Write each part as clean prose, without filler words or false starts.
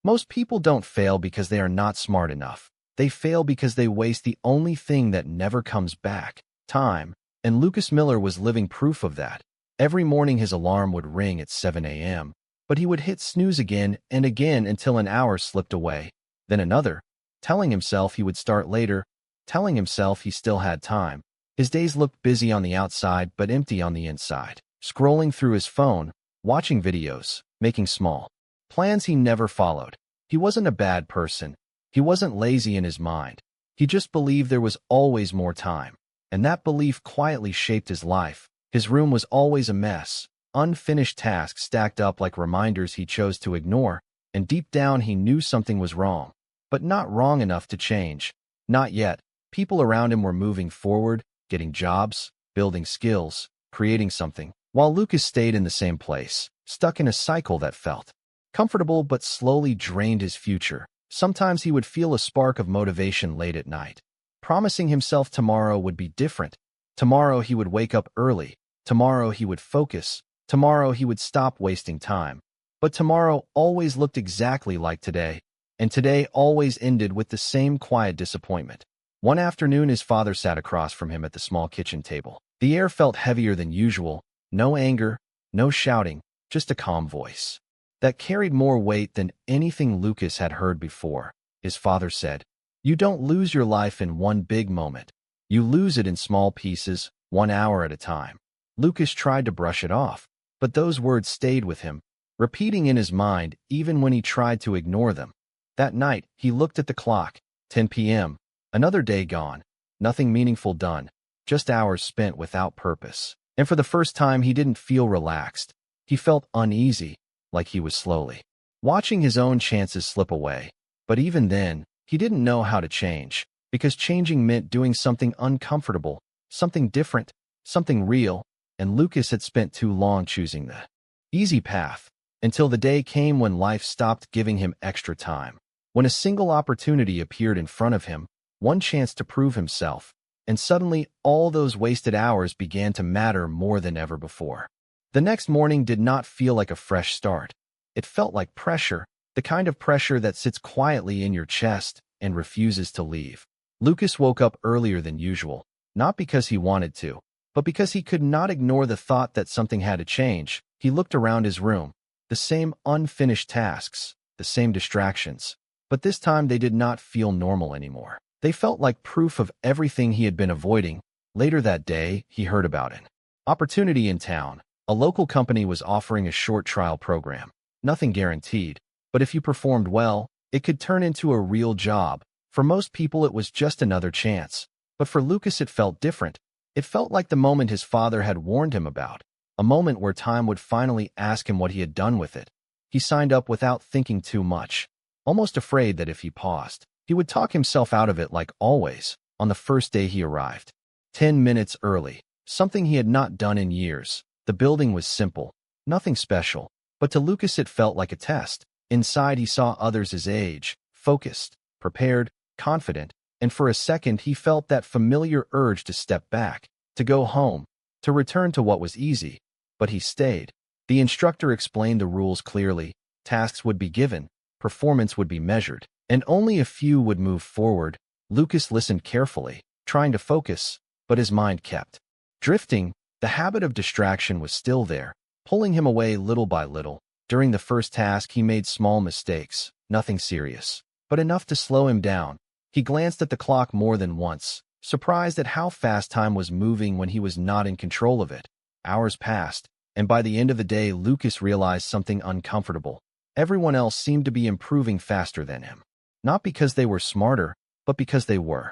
Most people don't fail because they are not smart enough. They fail because they waste the only thing that never comes back, time. And Lucas Miller was living proof of that. Every morning his alarm would ring at 7 a.m., but he would hit snooze again and again until an hour slipped away, then another, telling himself he would start later, telling himself he still had time. His days looked busy on the outside but empty on the inside. Scrolling through his phone, watching videos, making small plans he never followed. He wasn't a bad person. He wasn't lazy in his mind. He just believed there was always more time. And that belief quietly shaped his life. His room was always a mess. Unfinished tasks stacked up like reminders he chose to ignore. And deep down he knew something was wrong. But not wrong enough to change. Not yet. People around him were moving forward, getting jobs, building skills, creating something, while Lucas stayed in the same place, stuck in a cycle that felt comfortable but slowly drained his future. Sometimes he would feel a spark of motivation late at night, promising himself tomorrow would be different. Tomorrow he would wake up early. Tomorrow he would focus. Tomorrow he would stop wasting time. But tomorrow always looked exactly like today, and today always ended with the same quiet disappointment. One afternoon his father sat across from him at the small kitchen table. The air felt heavier than usual. No anger, no shouting, just a calm voice that carried more weight than anything Lucas had heard before. His father said, "You don't lose your life in one big moment. You lose it in small pieces, 1 hour at a time." Lucas tried to brush it off, but those words stayed with him, repeating in his mind even when he tried to ignore them. That night, he looked at the clock, 10 p.m., another day gone, nothing meaningful done, just hours spent without purpose. And for the first time, he didn't feel relaxed. He felt uneasy, like he was slowly watching his own chances slip away. But even then, he didn't know how to change, because changing meant doing something uncomfortable, something different, something real, and Lucas had spent too long choosing the easy path, until the day came when life stopped giving him extra time. When a single opportunity appeared in front of him, one chance to prove himself, and suddenly all those wasted hours began to matter more than ever before. The next morning did not feel like a fresh start. It felt like pressure, the kind of pressure that sits quietly in your chest and refuses to leave. Lucas woke up earlier than usual, not because he wanted to, but because he could not ignore the thought that something had to change. He looked around his room, the same unfinished tasks, the same distractions, but this time they did not feel normal anymore. They felt like proof of everything he had been avoiding. Later that day, he heard about an opportunity in town. A local company was offering a short trial program. Nothing guaranteed, but if you performed well, it could turn into a real job. For most people, it was just another chance. But for Lucas, it felt different. It felt like the moment his father had warned him about, a moment where time would finally ask him what he had done with it. He signed up without thinking too much, almost afraid that if he paused, he would talk himself out of it like always. On the first day he arrived, 10 minutes early, something he had not done in years. The building was simple, nothing special, but to Lucas it felt like a test. Inside he saw others his age, focused, prepared, confident, and for a second he felt that familiar urge to step back, to go home, to return to what was easy. But he stayed. The instructor explained the rules clearly. Tasks would be given, performance would be measured, and only a few would move forward. Lucas listened carefully, trying to focus, but his mind kept drifting. The habit of distraction was still there, pulling him away little by little. During the first task, he made small mistakes, nothing serious, but enough to slow him down. He glanced at the clock more than once, surprised at how fast time was moving when he was not in control of it. Hours passed, and by the end of the day, Lucas realized something uncomfortable. Everyone else seemed to be improving faster than him. Not because they were smarter, but because they were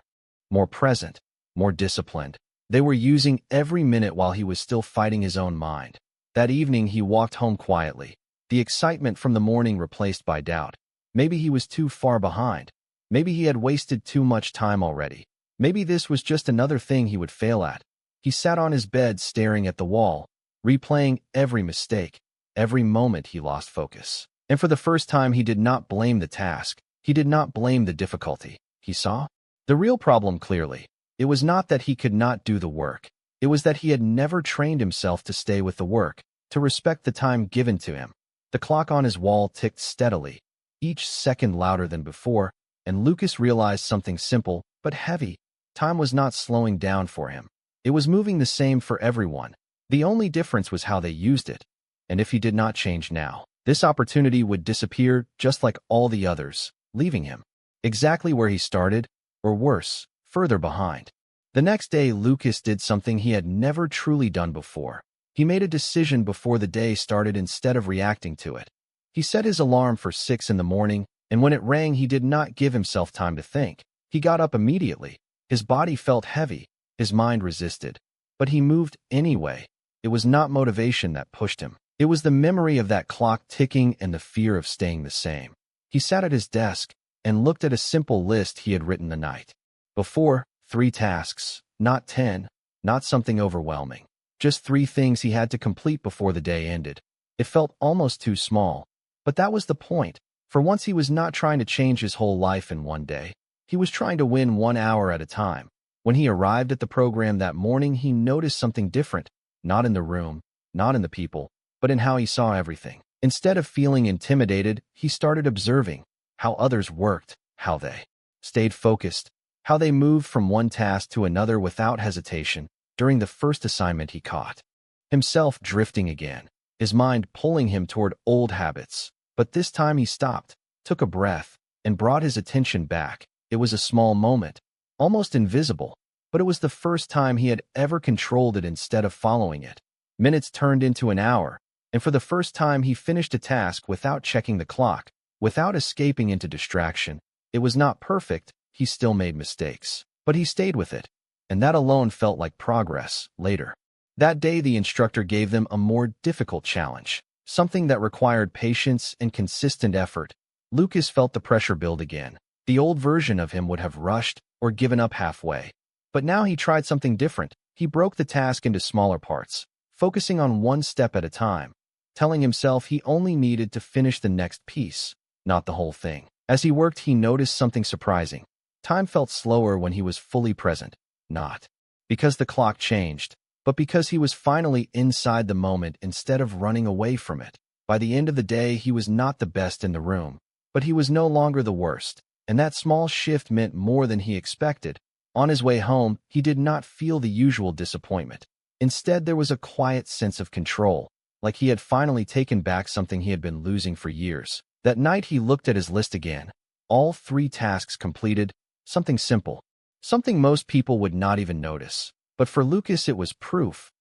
more present, more disciplined. They were using every minute while he was still fighting his own mind. That evening, he walked home quietly, the excitement from the morning replaced by doubt. Maybe he was too far behind. Maybe he had wasted too much time already. Maybe this was just another thing he would fail at. He sat on his bed staring at the wall, replaying every mistake, every moment he lost focus. And for the first time, he did not blame the task. He did not blame the difficulty. He saw the real problem clearly. It was not that he could not do the work. It was that he had never trained himself to stay with the work, to respect the time given to him. The clock on his wall ticked steadily. each second louder than before, and Lucas realized something simple but heavy. Time was not slowing down for him. It was moving the same for everyone. The only difference was how they used it. And if he did not change now, this opportunity would disappear just like all the others, leaving him exactly where he started, or worse, further behind. The next day, Lucas did something he had never truly done before. He made a decision before the day started instead of reacting to it. He set his alarm for 6 in the morning, and when it rang, he did not give himself time to think. He got up immediately. His body felt heavy. His mind resisted. But he moved anyway. It was not motivation that pushed him. It was the memory of that clock ticking and the fear of staying the same. He sat at his desk and looked at a simple list he had written the night before. 3 tasks, not 10, not something overwhelming. Just 3 things he had to complete before the day ended. It felt almost too small. But that was the point. For once, he was not trying to change his whole life in one day. He was trying to win 1 hour at a time. When he arrived at the program that morning, he noticed something different. Not in the room, not in the people, but in how he saw everything. Instead of feeling intimidated, he started observing how others worked, how they stayed focused, how they moved from one task to another without hesitation. During the first assignment, he caught himself drifting again, his mind pulling him toward old habits. But this time he stopped, took a breath, and brought his attention back. It was a small moment, almost invisible, but it was the first time he had ever controlled it instead of following it. Minutes turned into an hour, and for the first time he finished a task without checking the clock, without escaping into distraction. It was not perfect. He still made mistakes, but he stayed with it, and that alone felt like progress. Later that day, the instructor gave them a more difficult challenge, something that required patience and consistent effort. Lucas felt the pressure build again. The old version of him would have rushed or given up halfway. But now he tried something different. He broke the task into smaller parts, focusing on one step at a time, telling himself he only needed to finish the next piece, not the whole thing. As he worked, he noticed something surprising. Time felt slower when he was fully present, not because the clock changed, but because he was finally inside the moment instead of running away from it. By the end of the day, he was not the best in the room, but he was no longer the worst, and that small shift meant more than he expected. On his way home, he did not feel the usual disappointment. Instead, there was a quiet sense of control, like he had finally taken back something he had been losing for years. That night, he looked at his list again. All 3 tasks completed. Something simple, something most people would not even notice. But for Lucas, it was proof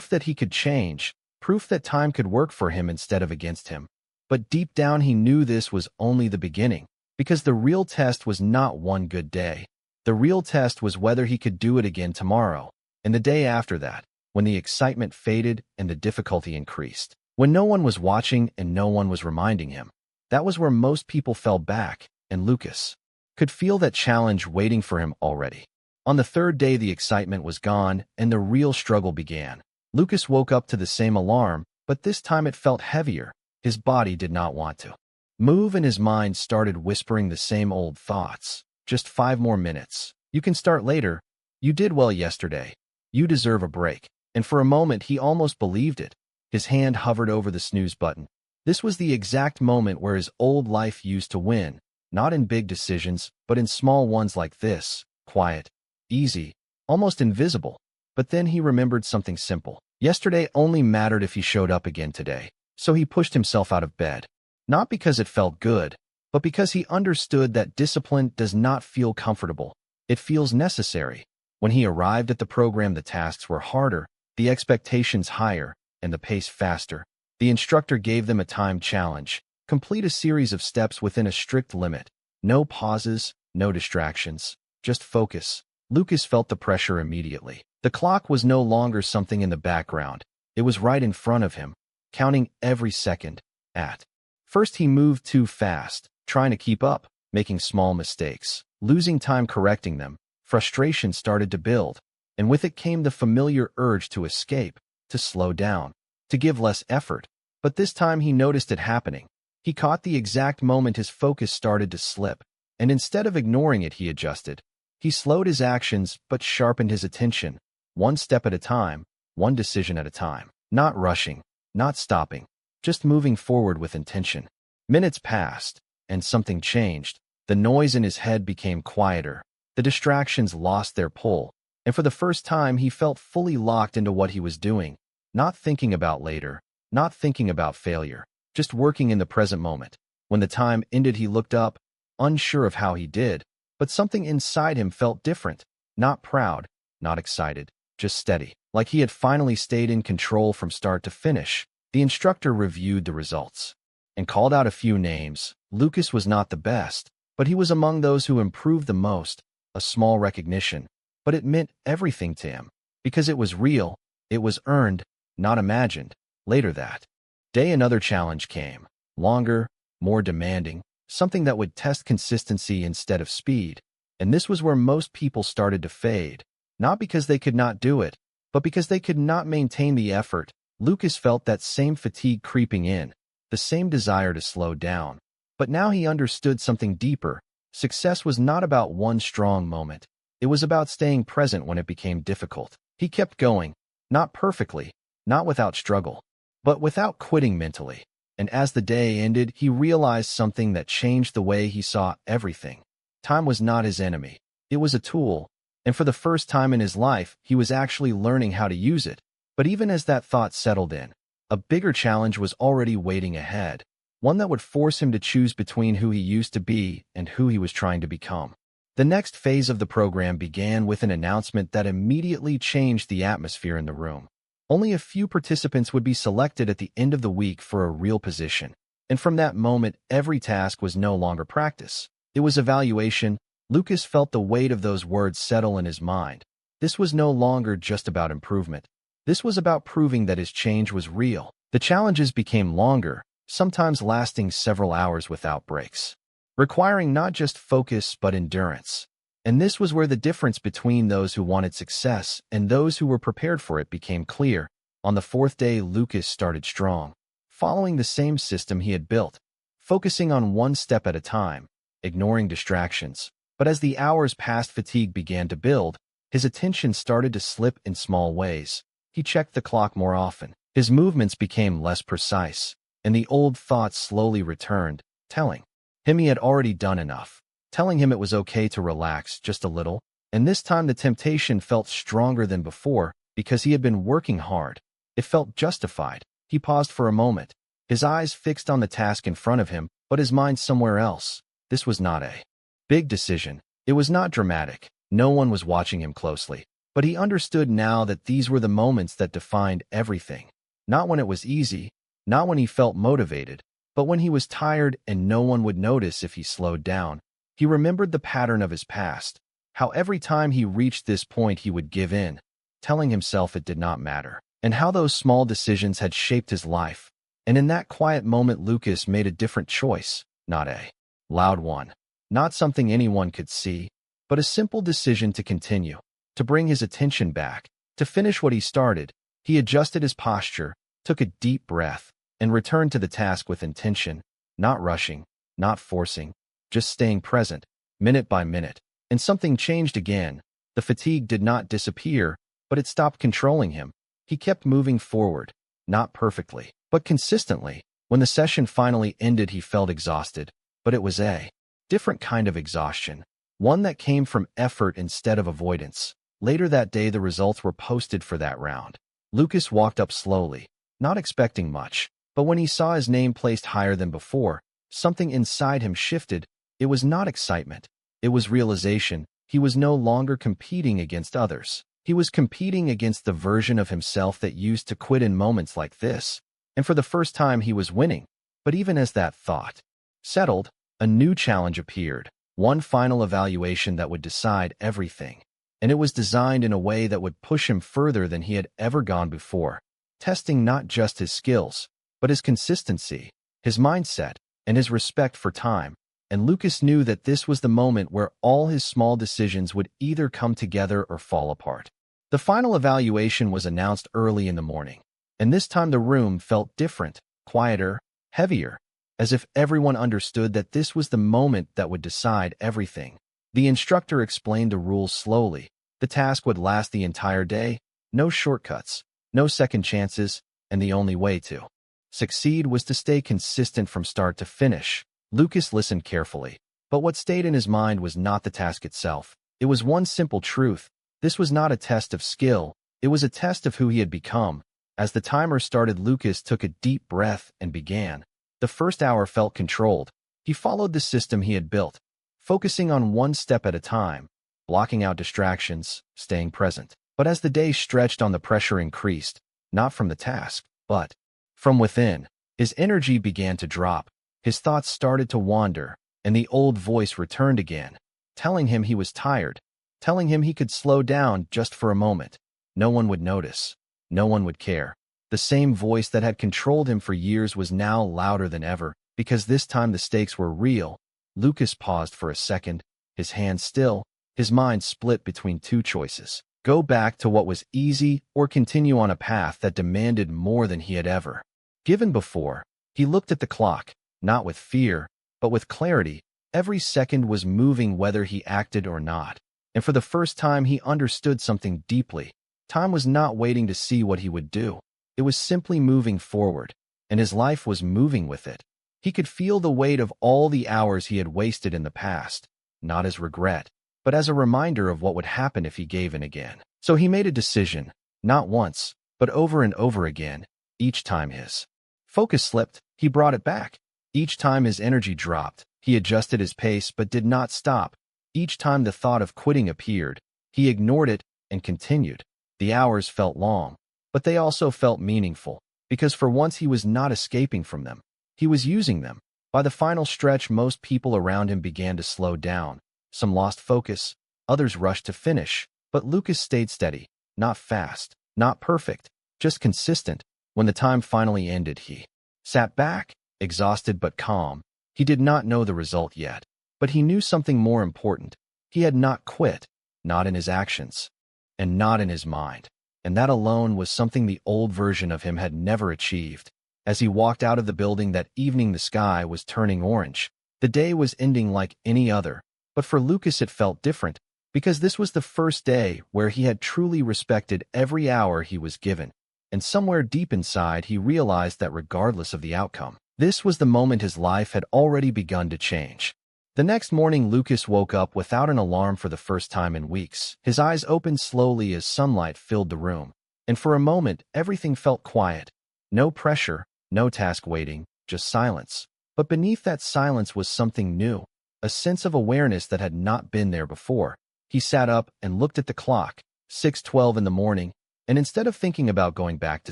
that he could change, proof that time could work for him instead of against him. But deep down, he knew this was only the beginning, because the real test was not one good day. The real test was whether he could do it again tomorrow, and the day after that, when the excitement faded and the difficulty increased. When no one was watching and no one was reminding him. That was where most people fell back, and Lucas could feel that challenge waiting for him already. On the 3rd day, the excitement was gone, and the real struggle began. Lucas woke up to the same alarm, but this time it felt heavier. His body did not want to move, and his mind started whispering the same old thoughts. Just 5 more minutes. You can start later. You did well yesterday. You deserve a break. And for a moment, he almost believed it. His hand hovered over the snooze button. This was the exact moment where his old life used to win. Not in big decisions, but in small ones like this. Quiet, easy, almost invisible. But then he remembered something simple. Yesterday only mattered if he showed up again today. So he pushed himself out of bed. Not because it felt good, but because he understood that discipline does not feel comfortable. It feels necessary. When he arrived at the program, the tasks were harder, the expectations higher, and the pace faster. The instructor gave them a time challenge. Complete a series of steps within a strict limit. No pauses, no distractions, just focus. Lucas felt the pressure immediately. The clock was no longer something in the background. It was right in front of him, counting every second. At first, he moved too fast, trying to keep up, making small mistakes, losing time correcting them. Frustration started to build, and with it came the familiar urge to escape, to slow down, to give less effort. But this time he noticed it happening. He caught the exact moment his focus started to slip, and instead of ignoring it, he adjusted. He slowed his actions but sharpened his attention, one step at a time, one decision at a time. Not rushing, not stopping, just moving forward with intention. Minutes passed, and something changed. The noise in his head became quieter. The distractions lost their pull, and for the first time he felt fully locked into what he was doing, not thinking about later, not thinking about failure, just working in the present moment. When the time ended, he looked up, unsure of how he did, but something inside him felt different, not proud, not excited, just steady, like he had finally stayed in control from start to finish. The instructor reviewed the results and called out a few names. Lucas was not the best, but he was among those who improved the most, a small recognition, but it meant everything to him, because it was real, it was earned, not imagined. Later that day, another challenge came, longer, more demanding, something that would test consistency instead of speed. And this was where most people started to fade, not because they could not do it, but because they could not maintain the effort. Lucas felt that same fatigue creeping in, the same desire to slow down. But now he understood something deeper. Success was not about one strong moment. It was about staying present when it became difficult. He kept going, not perfectly, not without struggle, but without quitting mentally. And as the day ended, he realized something that changed the way he saw everything. Time was not his enemy. It was a tool, and for the first time in his life, he was actually learning how to use it. But even as that thought settled in, a bigger challenge was already waiting ahead, one that would force him to choose between who he used to be and who he was trying to become. The next phase of the program began with an announcement that immediately changed the atmosphere in the room. Only a few participants would be selected at the end of the week for a real position, and from that moment, every task was no longer practice. It was evaluation. Lucas felt the weight of those words settle in his mind. This was no longer just about improvement. This was about proving that his change was real. The challenges became longer, sometimes lasting several hours without breaks, requiring not just focus but endurance. And this was where the difference between those who wanted success and those who were prepared for it became clear. On the fourth day, Lucas started strong, following the same system he had built, focusing on one step at a time, ignoring distractions. But as the hours passed, fatigue began to build. His attention started to slip in small ways. He checked the clock more often. His movements became less precise, and the old thoughts slowly returned, telling him he had already done enough, telling him it was okay to relax just a little. And this time the temptation felt stronger than before because he had been working hard. It felt justified. He paused for a moment, his eyes fixed on the task in front of him, but his mind somewhere else. This was not a big decision. It was not dramatic. No one was watching him closely. But he understood now that these were the moments that defined everything. Not when it was easy, not when he felt motivated, but when he was tired and no one would notice if he slowed down. He remembered the pattern of his past, how every time he reached this point he would give in, telling himself it did not matter, and how those small decisions had shaped his life. And in that quiet moment, Lucas made a different choice, not a loud one, not something anyone could see, but a simple decision to continue, to bring his attention back, to finish what he started. He adjusted his posture, took a deep breath, and returned to the task with intention, not rushing, not forcing, just staying present, minute by minute. And something changed again. The fatigue did not disappear, but it stopped controlling him. He kept moving forward, not perfectly, but consistently. When the session finally ended, he felt exhausted, but it was a different kind of exhaustion, one that came from effort instead of avoidance. Later that day, the results were posted for that round. Lucas walked up slowly, not expecting much, but when he saw his name placed higher than before, something inside him shifted. It was not excitement. It was realization. He was no longer competing against others. He was competing against the version of himself that used to quit in moments like this. And for the first time, he was winning. But even as that thought settled, a new challenge appeared, one final evaluation that would decide everything. And it was designed in a way that would push him further than he had ever gone before, testing not just his skills, but his consistency, his mindset, and his respect for time. And Lucas knew that this was the moment where all his small decisions would either come together or fall apart. The final evaluation was announced early in the morning, and this time the room felt different, quieter, heavier, as if everyone understood that this was the moment that would decide everything. The instructor explained the rules slowly. The task would last the entire day, no shortcuts, no second chances, and the only way to succeed was to stay consistent from start to finish. Lucas listened carefully, but what stayed in his mind was not the task itself. It was one simple truth. This was not a test of skill, it was a test of who he had become. As the timer started, Lucas took a deep breath and began. The first hour felt controlled. He followed the system he had built, focusing on one step at a time, blocking out distractions, staying present. But as the day stretched on, the pressure increased, not from the task, but from within. His energy began to drop. His thoughts started to wander, and the old voice returned again, telling him he was tired, telling him he could slow down just for a moment. No one would notice. No one would care. The same voice that had controlled him for years was now louder than ever, because this time the stakes were real. Lucas paused for a second, his hands still, his mind split between two choices: go back to what was easy or continue on a path that demanded more than he had ever given before. He looked at the clock, not with fear, but with clarity. Every second was moving whether he acted or not. And for the first time he understood something deeply. Time was not waiting to see what he would do. It was simply moving forward, and his life was moving with it. He could feel the weight of all the hours he had wasted in the past, not as regret, but as a reminder of what would happen if he gave in again. So he made a decision, not once, but over and over again. Each time his focus slipped, he brought it back. Each time his energy dropped, he adjusted his pace but did not stop. Each time the thought of quitting appeared, he ignored it and continued. The hours felt long, but they also felt meaningful, because for once he was not escaping from them. He was using them. By the final stretch, most people around him began to slow down. Some lost focus, others rushed to finish, but Lucas stayed steady, not fast, not perfect, just consistent. When the time finally ended, he sat back, exhausted but calm. He did not know the result yet, but he knew something more important. He had not quit, not in his actions, and not in his mind. And that alone was something the old version of him had never achieved. As he walked out of the building that evening, the sky was turning orange. The day was ending like any other, but for Lucas it felt different, because this was the first day where he had truly respected every hour he was given. And somewhere deep inside he realized that regardless of the outcome, this was the moment his life had already begun to change. The next morning, Lucas woke up without an alarm for the first time in weeks. His eyes opened slowly as sunlight filled the room, and for a moment everything felt quiet. No pressure, no task waiting, just silence. But beneath that silence was something new, a sense of awareness that had not been there before. He sat up and looked at the clock, 6:12 in the morning, and instead of thinking about going back to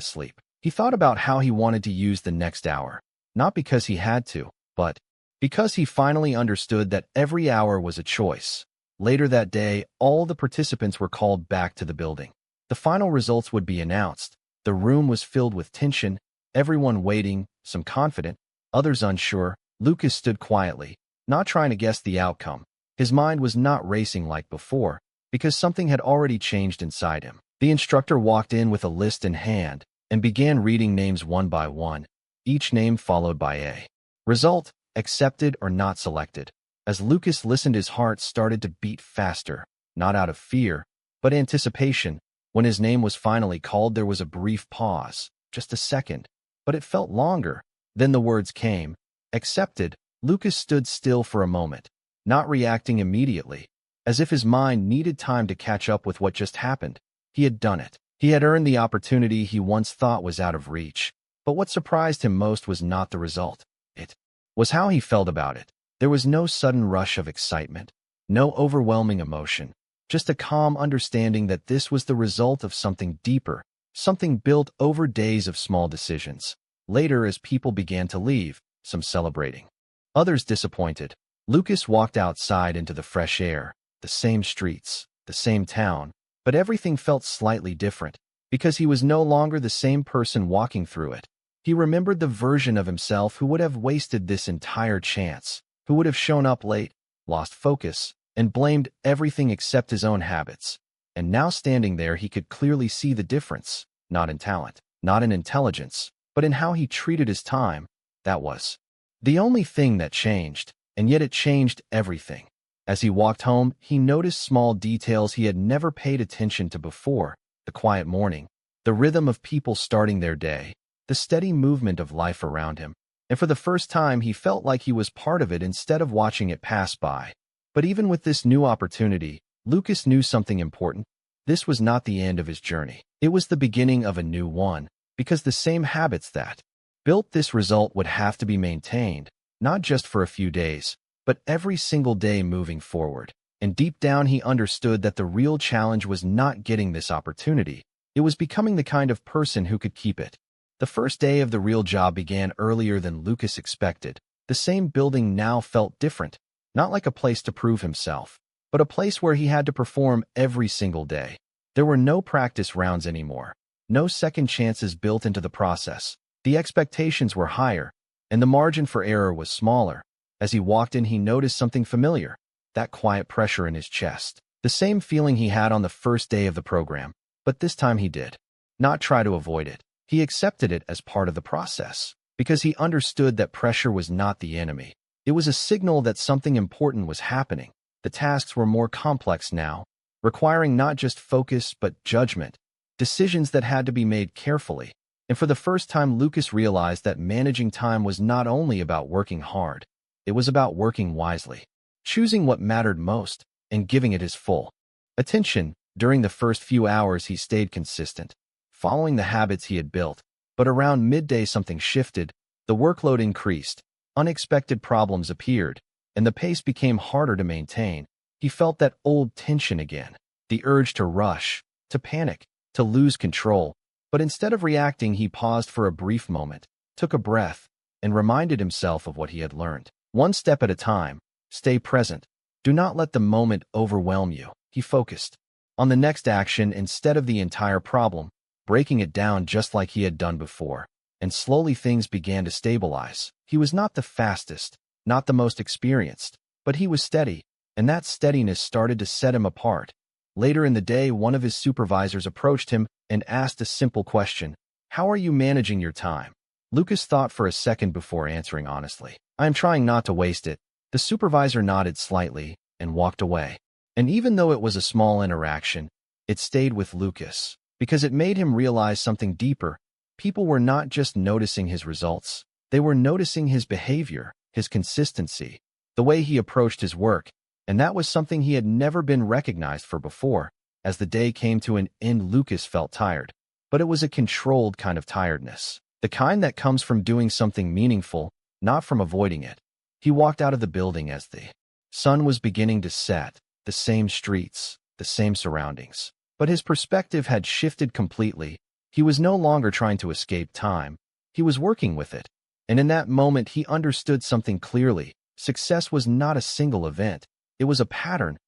sleep, he thought about how he wanted to use the next hour. Not because he had to, but because he finally understood that every hour was a choice. Later that day, all the participants were called back to the building. The final results would be announced. The room was filled with tension, everyone waiting, some confident, others unsure. Lucas stood quietly, not trying to guess the outcome. His mind was not racing like before, because something had already changed inside him. The instructor walked in with a list in hand and began reading names one by one, each name followed by a result: accepted or not selected. As Lucas listened, his heart started to beat faster, not out of fear, but anticipation. When his name was finally called, there was a brief pause, just a second, but it felt longer. Then the words came, accepted. Lucas stood still for a moment, not reacting immediately, as if his mind needed time to catch up with what just happened. He had done it. He had earned the opportunity he once thought was out of reach. But what surprised him most was not the result. It was how he felt about it. There was no sudden rush of excitement, no overwhelming emotion, just a calm understanding that this was the result of something deeper, something built over days of small decisions. Later, as people began to leave, some celebrating, others disappointed, Lucas walked outside into the fresh air, the same streets, the same town, but everything felt slightly different, because he was no longer the same person walking through it. He remembered the version of himself who would have wasted this entire chance, who would have shown up late, lost focus, and blamed everything except his own habits. And now standing there, he could clearly see the difference, not in talent, not in intelligence, but in how he treated his time. That was the only thing that changed, and yet it changed everything. As he walked home, he noticed small details he had never paid attention to before: the quiet morning, the rhythm of people starting their day, the steady movement of life around him. And for the first time, he felt like he was part of it instead of watching it pass by. But even with this new opportunity, Lucas knew something important. This was not the end of his journey. It was the beginning of a new one, because the same habits that built this result would have to be maintained, not just for a few days, but every single day moving forward. And deep down he understood that the real challenge was not getting this opportunity. It was becoming the kind of person who could keep it. The first day of the real job began earlier than Lucas expected. The same building now felt different, not like a place to prove himself, but a place where he had to perform every single day. There were no practice rounds anymore, no second chances built into the process. The expectations were higher, and the margin for error was smaller. As he walked in, he noticed something familiar, that quiet pressure in his chest. The same feeling he had on the first day of the program, but this time he did not try to avoid it. He accepted it as part of the process, because he understood that pressure was not the enemy. It was a signal that something important was happening. The tasks were more complex now, requiring not just focus but judgment, decisions that had to be made carefully. And for the first time, Lucas realized that managing time was not only about working hard, it was about working wisely, choosing what mattered most, and giving it his full attention. During the first few hours, he stayed consistent, following the habits he had built. But around midday, something shifted. The workload increased, unexpected problems appeared, and the pace became harder to maintain. He felt that old tension again, the urge to rush, to panic, to lose control. But instead of reacting, he paused for a brief moment, took a breath, and reminded himself of what he had learned. One step at a time, stay present. Do not let the moment overwhelm you. He focused on the next action instead of the entire problem, breaking it down just like he had done before. And slowly things began to stabilize. He was not the fastest, not the most experienced, but he was steady, and that steadiness started to set him apart. Later in the day, one of his supervisors approached him and asked a simple question: "How are you managing your time?" Lucas thought for a second before answering honestly. "I am trying not to waste it." The supervisor nodded slightly and walked away. And even though it was a small interaction, it stayed with Lucas, because it made him realize something deeper. People were not just noticing his results, they were noticing his behavior, his consistency, the way he approached his work, and that was something he had never been recognized for before. As the day came to an end, Lucas felt tired, but it was a controlled kind of tiredness, the kind that comes from doing something meaningful, not from avoiding it. He walked out of the building as the sun was beginning to set, the same streets, the same surroundings. But his perspective had shifted completely. He was no longer trying to escape time. He was working with it. And in that moment, he understood something clearly. Success was not a single event. It was a pattern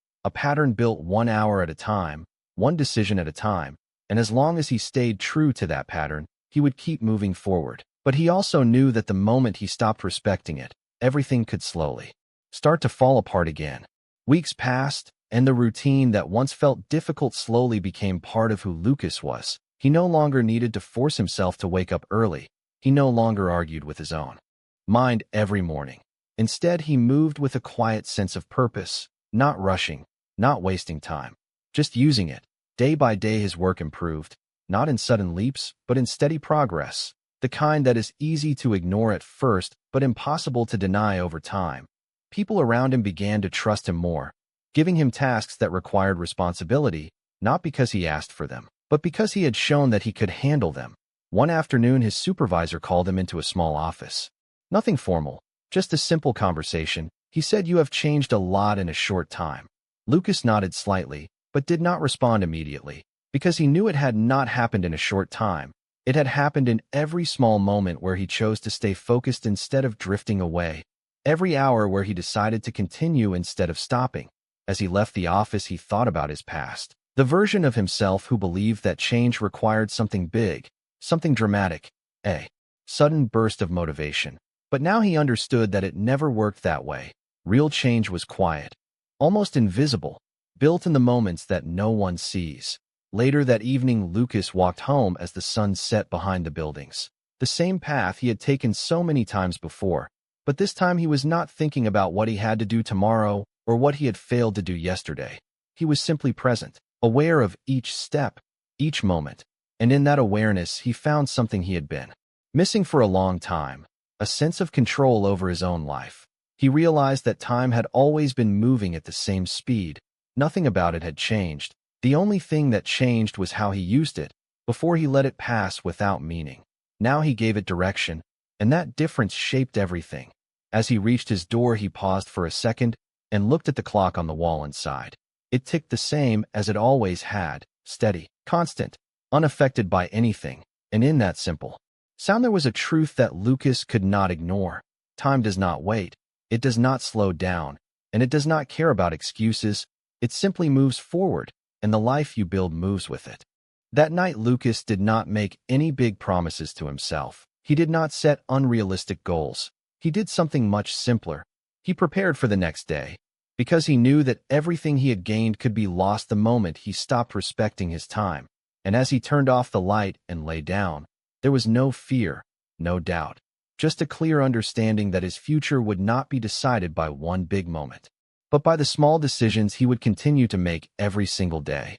built 1 hour at a time, one decision at a time. And as long as he stayed true to that pattern, he would keep moving forward. But he also knew that the moment he stopped respecting it, everything could slowly start to fall apart again. Weeks passed, and the routine that once felt difficult slowly became part of who Lucas was. He no longer needed to force himself to wake up early. He no longer argued with his own mind every morning. Instead, he moved with a quiet sense of purpose, not rushing, not wasting time, just using it. Day by day, his work improved, not in sudden leaps, but in steady progress, the kind that is easy to ignore at first, but impossible to deny over time. People around him began to trust him more, giving him tasks that required responsibility, not because he asked for them, but because he had shown that he could handle them. One afternoon, his supervisor called him into a small office. Nothing formal, just a simple conversation. He said, "You have changed a lot in a short time." Lucas nodded slightly, but did not respond immediately, because he knew it had not happened in a short time. It had happened in every small moment where he chose to stay focused instead of drifting away, every hour where he decided to continue instead of stopping. As he left the office, he thought about his past, the version of himself who believed that change required something big, something dramatic, a sudden burst of motivation. But now he understood that it never worked that way. Real change was quiet, almost invisible, built in the moments that no one sees. Later that evening, Lucas walked home as the sun set behind the buildings. The same path he had taken so many times before, but this time he was not thinking about what he had to do tomorrow or what he had failed to do yesterday. He was simply present, aware of each step, each moment. And in that awareness, he found something he had been missing for a long time, a sense of control over his own life. He realized that time had always been moving at the same speed. Nothing about it had changed. The only thing that changed was how he used it. Before he let it pass without meaning. Now he gave it direction, and that difference shaped everything. As he reached his door, he paused for a second and looked at the clock on the wall inside. It ticked the same as it always had, steady, constant, unaffected by anything, and in that simple sound there was a truth that Lucas could not ignore. Time does not wait, it does not slow down, and it does not care about excuses. It simply moves forward, and the life you build moves with it. That night, Lucas did not make any big promises to himself. He did not set unrealistic goals. He did something much simpler. He prepared for the next day, because he knew that everything he had gained could be lost the moment he stopped respecting his time. And as he turned off the light and lay down, there was no fear, no doubt, just a clear understanding that his future would not be decided by one big moment, but by the small decisions he would continue to make every single day.